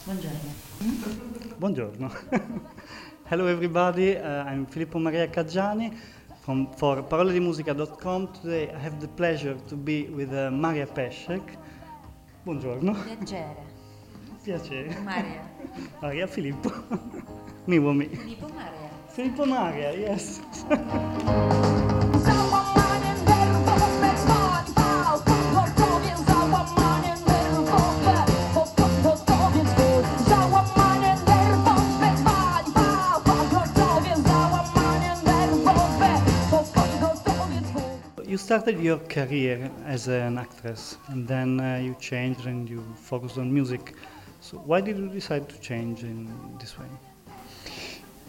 Buongiorno. Buongiorno. Hello everybody, I'm Filippo Maria Caggiani for paroledimusica.com. Today I have the pleasure to be with Maria Peszek. Buongiorno. Piacere. Piacere. Maria. Maria Filippo. Miło mi. Filippo Maria. Filippo Maria, yes. You started your career as an actress, and then you changed and you focused on music. So why did you decide to change in this way?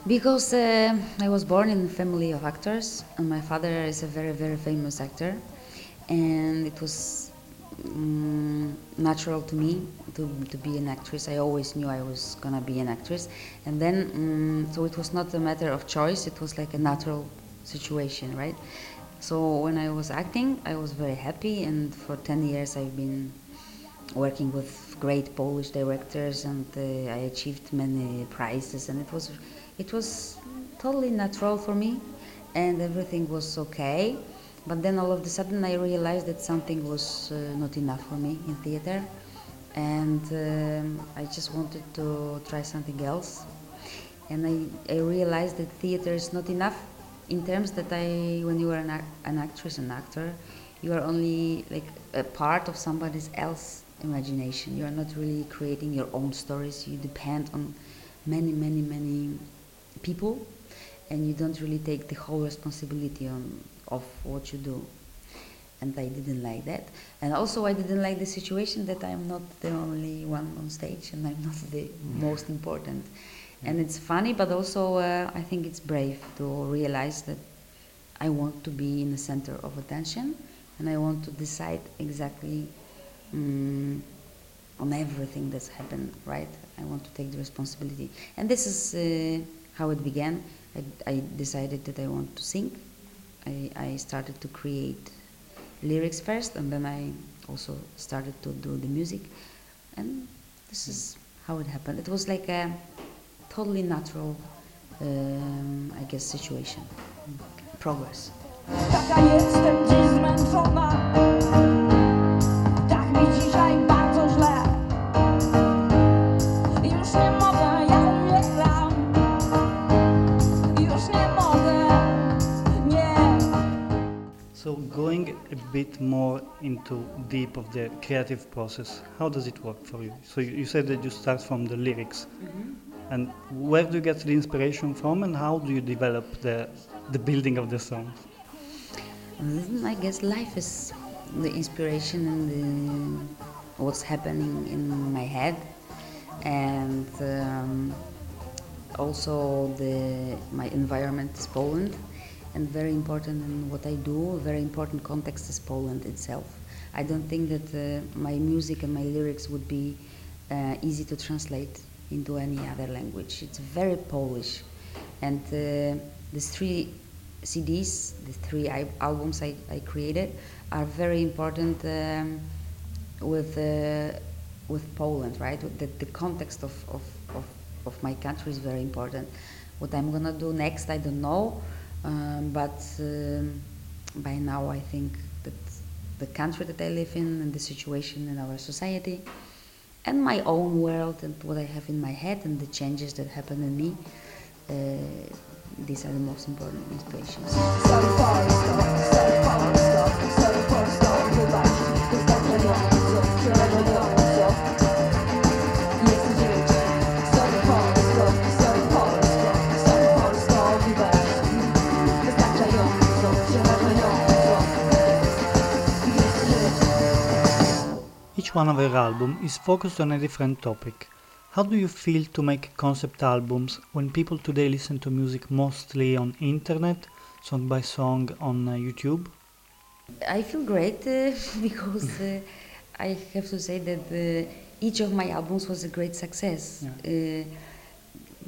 Because I was born in a family of actors, and my father is a very, very famous actor, and it was natural to me to be an actress. I always knew I was gonna be an actress, and then so it was not a matter of choice. It was like a natural situation, right? So when I was acting, I was very happy, and for 10 years I've been working with great Polish directors, and I achieved many prizes, and it was totally natural for me, and everything was okay. But then all of a sudden I realized that something was not enough for me in theater, and I just wanted to try something else. And I realized that theater is not enough in terms that when you are an actress, an actor, you are only like a part of somebody else's imagination. You are not really creating your own stories. You depend on many, many, many people, and you don't really take the whole responsibility of what you do. And I didn't like that. And also I didn't like the situation that I'm not the only one on stage, and I'm not the most important. And it's funny, but also I think it's brave to realize that I want to be in the center of attention, and I want to decide exactly on everything that's happened, right? I want to take the responsibility. And this is how it began. I decided that I want to sing. I started to create lyrics first, and then I also started to do the music. And this is how it happened. It was like a totally natural, I guess, situation. Progress. Taka jestem dziś zmęczona, tak mi dzisiaj bardzo źle. Już nie mogę, ja umieram. Już nie mogę, nie. So going a bit more into deep of the creative process, how does it work for you? So you said that you start from the lyrics. And where do you get the inspiration from, and how do you develop the building of the songs? I guess life is the inspiration and what's happening in my head, and also my environment is Poland, and very important in what I do, a very important context is Poland itself. I don't think that my music and my lyrics would be easy to translate into any other language. It's very Polish, and these 3 CDs, the 3 albums I created, are very important with Poland, right? The context of my country is very important. What I'm gonna do next, I don't know, but by now I think that the country that I live in and the situation in our society and my own world and what I have in my head and the changes that happen in me, these are the most important inspirations. Each one of your albums is focused on a different topic. How do you feel to make concept albums when people today listen to music mostly on internet, song by song on YouTube? I feel great because I have to say that each of my albums was a great success. Yeah.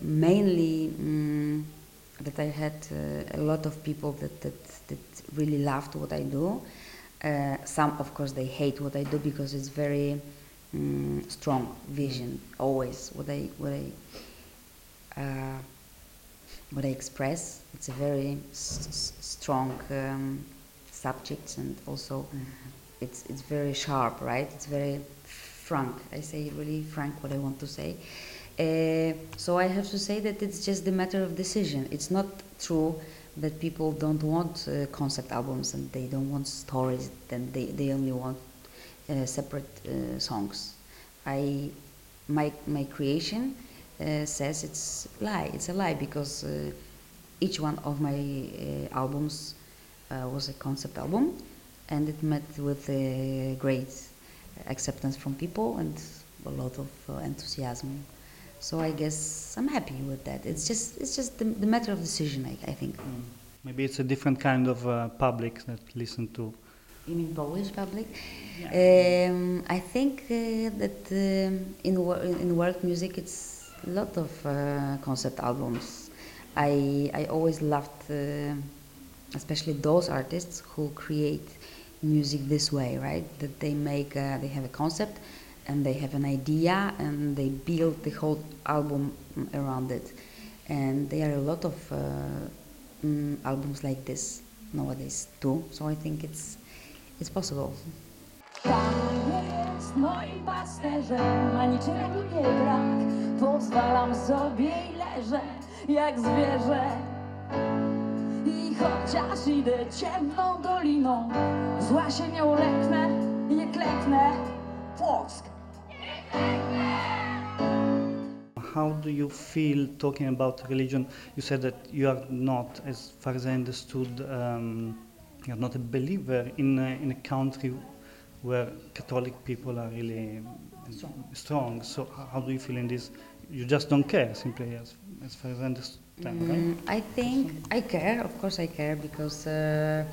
Mainly that I had a lot of people that really loved what I do. Some, of course, they hate what I do because it's very strong vision. Always what I express. It's a very strong subject, and also it's very sharp, right? It's very frank. I say really frank what I want to say. So I have to say that it's just a matter of decision. It's not true that people don't want concept albums and they don't want stories, then they only want separate songs. My creation says it's lie. It's a lie, because each one of my albums was a concept album, and it met with great acceptance from people and a lot of enthusiasm. So I guess I'm happy with that. It's just the matter of decision, I think. Maybe it's a different kind of public that listen to. You mean Polish public? Yeah. I think that in world music it's a lot of concept albums. I always loved, especially those artists who create music this way, right? That they make they have a concept and they have an idea and they build the whole album around it. And there are a lot of albums like this nowadays too. So I think it's possible. Pan jest moim pasterzem, a niczego nie brak. Pozwalam sobie i leżę jak zwierzę. I chociaż idę ciemną doliną, zła się nie uleknę, nie kleknę. Płock. How do you feel talking about religion? You said that you are not, as far as I understood, you're not a believer in a country where Catholic people are really strong. So how do you feel in this? You just don't care, simply, as far as I understand, right? I think I care. Of course, I care, because I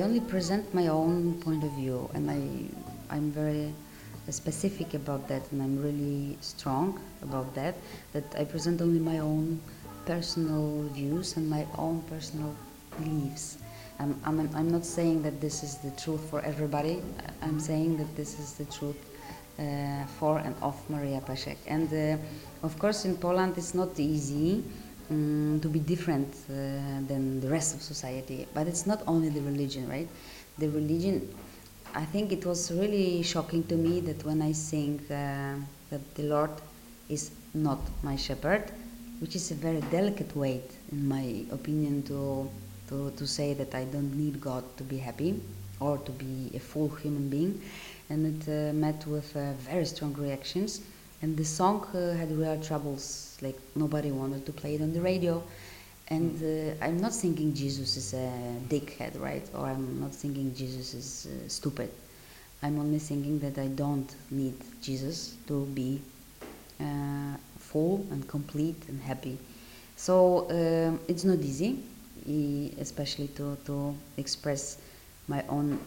only present my own point of view, and I'm very specific about that, and I'm really strong about that. That I present only my own personal views and my own personal beliefs. I'm not saying that this is the truth for everybody. I'm saying that this is the truth for and of Maria Peszek. And of course, in Poland, it's not easy to be different than the rest of society. But it's not only the religion, right? The religion. I think it was really shocking to me that when I sing that the Lord is not my shepherd, which is a very delicate way, in my opinion, to say that I don't need God to be happy or to be a full human being, and it met with very strong reactions. And the song had real troubles, like nobody wanted to play it on the radio. And I'm not thinking Jesus is a dickhead, right? Or I'm not thinking Jesus is stupid. I'm only thinking that I don't need Jesus to be full and complete and happy. So it's not easy, especially to express my own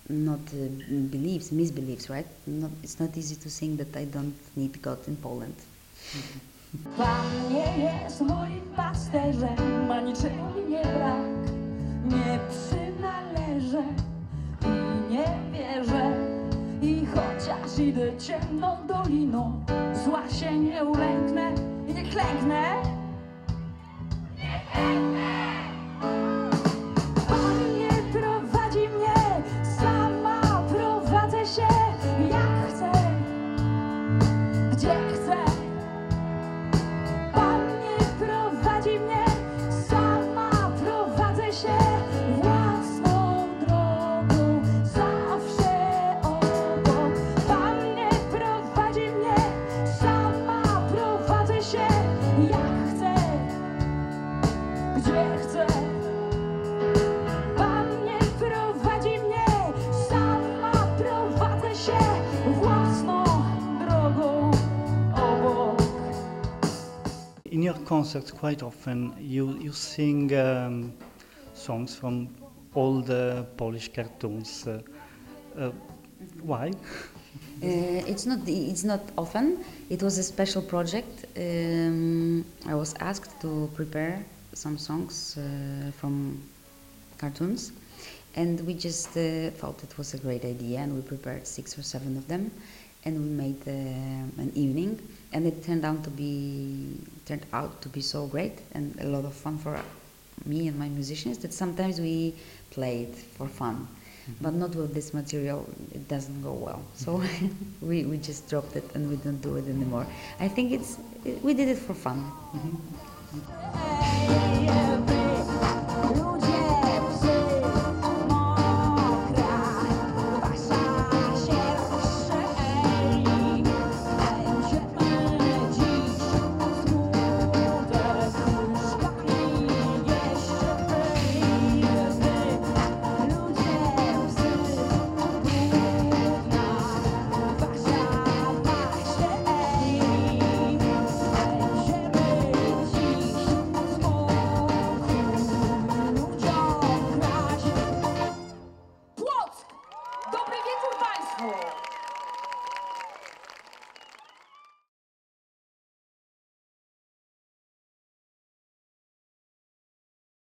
not beliefs, misbeliefs, right? It's not easy to think that I don't need God in Poland. Pan nie jest moim pasterzem, a niczego mi nie brak. Nie przynależę i nie wierzę. I chociaż idę ciemną doliną, zła się nie ulęknę i nie klęknę. Pan nie prowadzi mnie, sama prowadzę się jak chcę, gdzie chcę. Pan nie prowadzi mnie, sama prowadzę się własną drogą, zawsze obok. Pan nie prowadzi mnie, sama prowadzę się jak chcę, gdzie chcę. Pan nie prowadzi mnie, sama prowadzę się własną drogą obok. In your concerts, quite often you sing songs from all the Polish cartoons. Why? It's not often. It was a special project. I was asked to prepare some songs from cartoons, And we just thought it was a great idea, and we prepared 6 or 7 of them, and we made an evening, and it turned out to be so great and a lot of fun for me and my musicians that sometimes we play it for fun, but not with this material. It doesn't go well, so we just dropped it and we don't do it anymore. I think we did it for fun.